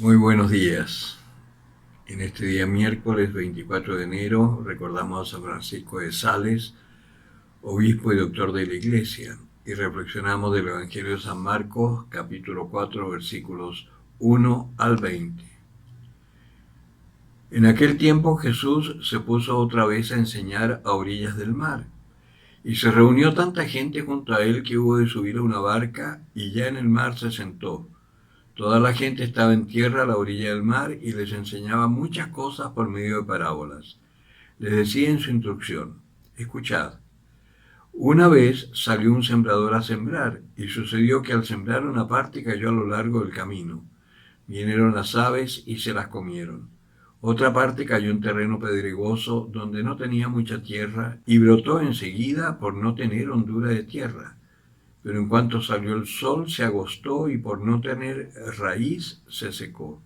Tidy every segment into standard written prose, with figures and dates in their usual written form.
Muy buenos días. En este día miércoles 24 de enero recordamos a San Francisco de Sales, obispo y doctor de la Iglesia, y reflexionamos del Evangelio de San Marcos, capítulo 4, versículos 1 al 20. En aquel tiempo Jesús se puso otra vez a enseñar a orillas del mar, y se reunió tanta gente junto a él que hubo de subir a una barca, y ya en el mar se sentó. Toda la gente estaba en tierra a la orilla del mar y les enseñaba muchas cosas por medio de parábolas. Les decía en su instrucción: escuchad, una vez salió un sembrador a sembrar, y sucedió que al sembrar una parte cayó a lo largo del camino. Vinieron las aves y se las comieron. Otra parte cayó en terreno pedregoso donde no tenía mucha tierra y brotó enseguida por no tener hondura de tierra. Pero en cuanto salió el sol se agostó y por no tener raíz se secó.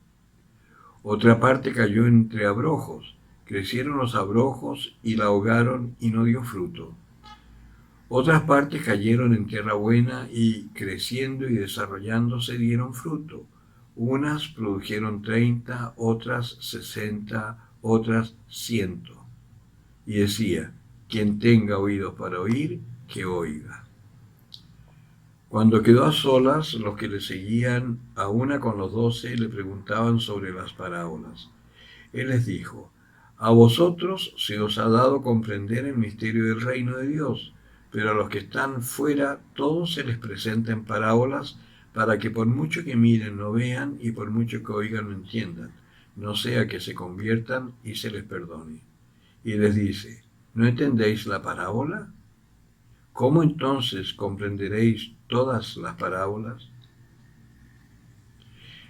Otra parte cayó entre abrojos. Crecieron los abrojos y la ahogaron y no dio fruto. Otras partes cayeron en tierra buena y creciendo y desarrollándose dieron fruto. Unas produjeron 30, otras 60, otras 100. Y decía: quien tenga oídos para oír, que oiga. Cuando quedó a solas, los que le seguían, a una con los 12, le preguntaban sobre las parábolas. Él les dijo: a vosotros se os ha dado comprender el misterio del reino de Dios, pero a los que están fuera todo se les presenta en parábolas, para que por mucho que miren no vean, y por mucho que oigan no entiendan, no sea que se conviertan y se les perdone. Y les dice: ¿no entendéis la parábola? ¿Cómo entonces comprenderéis todas las parábolas?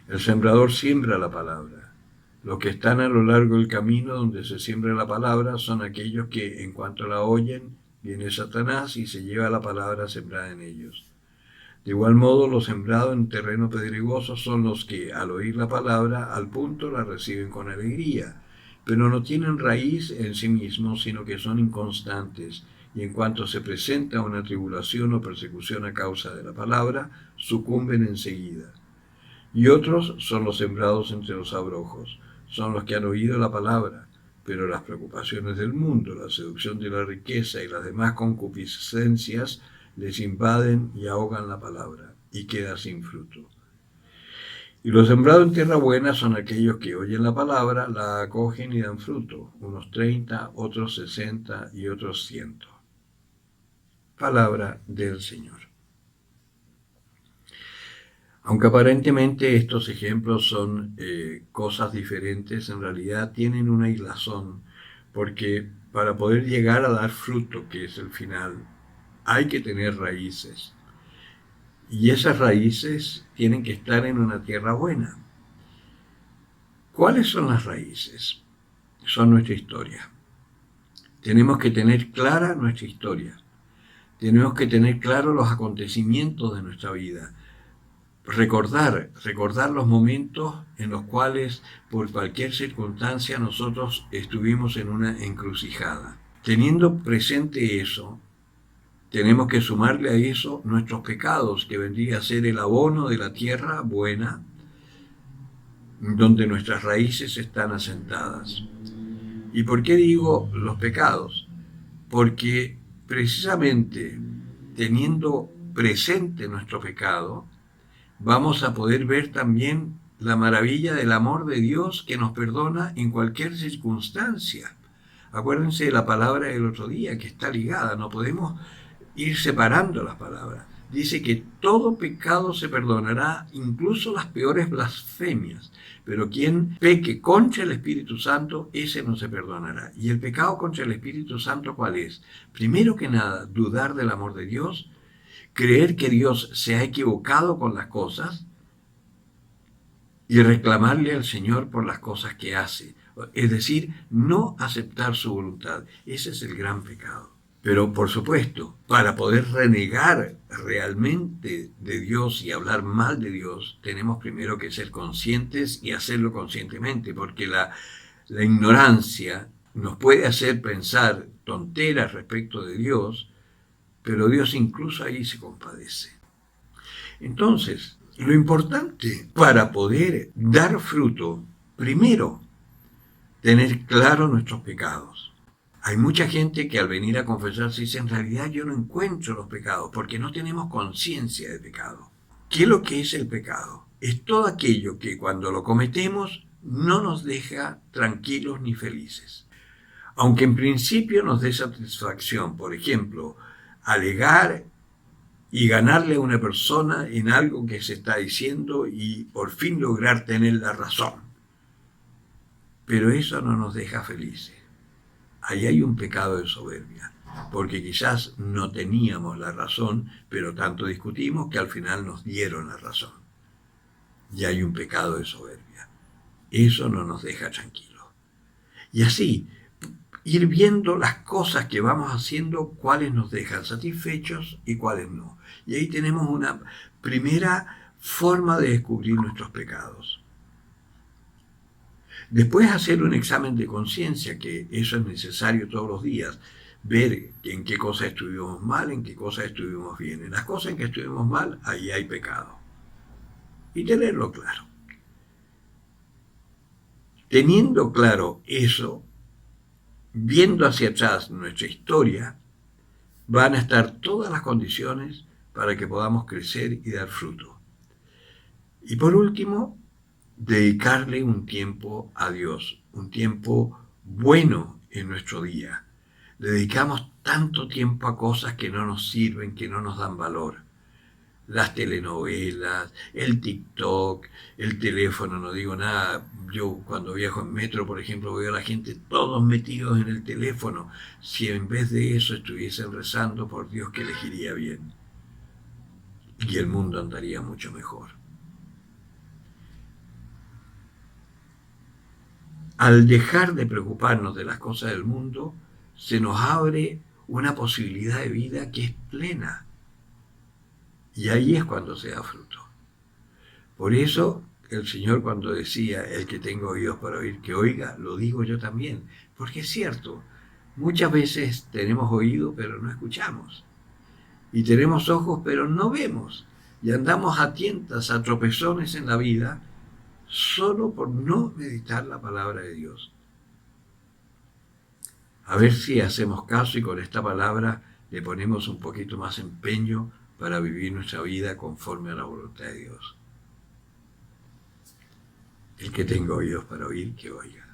El sembrador siembra la palabra. Los que están a lo largo del camino donde se siembra la palabra son aquellos que, en cuanto la oyen, viene Satanás y se lleva la palabra sembrada en ellos. De igual modo, los sembrados en terreno pedregoso son los que, al oír la palabra, al punto la reciben con alegría, pero no tienen raíz en sí mismos, sino que son inconstantes, y en cuanto se presenta una tribulación o persecución a causa de la palabra, sucumben enseguida. Y otros son los sembrados entre los abrojos, son los que han oído la palabra, pero las preocupaciones del mundo, la seducción de la riqueza y las demás concupiscencias les invaden y ahogan la palabra, y queda sin fruto. Y los sembrados en tierra buena son aquellos que oyen la palabra, la acogen y dan fruto, unos 30, otros 60 y otros 100. Palabra del Señor. Aunque aparentemente estos ejemplos son cosas diferentes, en realidad tienen una hilazón, porque para poder llegar a dar fruto, que es el final, hay que tener raíces. Y esas raíces tienen que estar en una tierra buena. ¿Cuáles son las raíces? Son nuestra historia. Tenemos que tener clara nuestra historia. Tenemos que tener claros los acontecimientos de nuestra vida. Recordar los momentos en los cuales, por cualquier circunstancia, nosotros estuvimos en una encrucijada. Teniendo presente eso, tenemos que sumarle a eso nuestros pecados, que vendría a ser el abono de la tierra buena, donde nuestras raíces están asentadas. ¿Y por qué digo los pecados? Porque precisamente teniendo presente nuestro pecado, vamos a poder ver también la maravilla del amor de Dios que nos perdona en cualquier circunstancia. Acuérdense de la palabra del otro día, que está ligada, no podemos ir separando las palabras. Dice que todo pecado se perdonará, incluso las peores blasfemias, pero quien peque contra el Espíritu Santo, ese no se perdonará. ¿Y el pecado contra el Espíritu Santo cuál es? Primero que nada, dudar del amor de Dios, creer que Dios se ha equivocado con las cosas y reclamarle al Señor por las cosas que hace. Es decir, no aceptar su voluntad. Ese es el gran pecado. Pero por supuesto, para poder renegar realmente de Dios y hablar mal de Dios, tenemos primero que ser conscientes y hacerlo conscientemente, porque la ignorancia nos puede hacer pensar tonteras respecto de Dios, pero Dios incluso ahí se compadece. Entonces, Lo importante para poder dar fruto, primero, tener claro nuestros pecados. Hay mucha gente que al venir a confesarse dice, en realidad yo no encuentro los pecados, porque no tenemos conciencia de pecado. ¿Qué es lo que es el pecado? Es todo aquello que cuando lo cometemos no nos deja tranquilos ni felices. Aunque en principio nos dé satisfacción, por ejemplo, alegar y ganarle a una persona en algo que se está diciendo y por fin lograr tener la razón. Pero eso no nos deja felices. Ahí hay un pecado de soberbia, porque quizás no teníamos la razón, pero tanto discutimos que al final nos dieron la razón. Y hay un pecado de soberbia. Eso no nos deja tranquilos. Y así, ir viendo las cosas que vamos haciendo, cuáles nos dejan satisfechos y cuáles no. Y ahí tenemos una primera forma de descubrir nuestros pecados. Después hacer un examen de conciencia, que eso es necesario todos los días, ver en qué cosas estuvimos mal, en qué cosas estuvimos bien. En las cosas en que estuvimos mal, ahí hay pecado. Y tenerlo claro. Teniendo claro eso, viendo hacia atrás nuestra historia, van a estar todas las condiciones para que podamos crecer y dar fruto. Y por último, dedicarle un tiempo a Dios, un tiempo bueno en nuestro día. Le dedicamos tanto tiempo a cosas que no nos sirven, que no nos dan valor. Las telenovelas, el TikTok, el teléfono, no digo nada. Yo cuando viajo en metro, por ejemplo, veo a la gente todos metidos en el teléfono. Si en vez de eso estuviesen rezando, por Dios que les iría bien. Y el mundo andaría mucho mejor. Al dejar de preocuparnos de las cosas del mundo, se nos abre una posibilidad de vida que es plena. Y ahí es cuando se da fruto. Por eso el Señor cuando decía, el que tenga oídos para oír, que oiga, lo digo yo también. Porque es cierto, muchas veces tenemos oído pero no escuchamos. Y tenemos ojos pero no vemos. Y andamos a tientas, a tropezones en la vida, solo por no meditar la palabra de Dios. A ver si hacemos caso y con esta palabra le ponemos un poquito más empeño para vivir nuestra vida conforme a la voluntad de Dios. El que tenga oídos para oír, que oiga.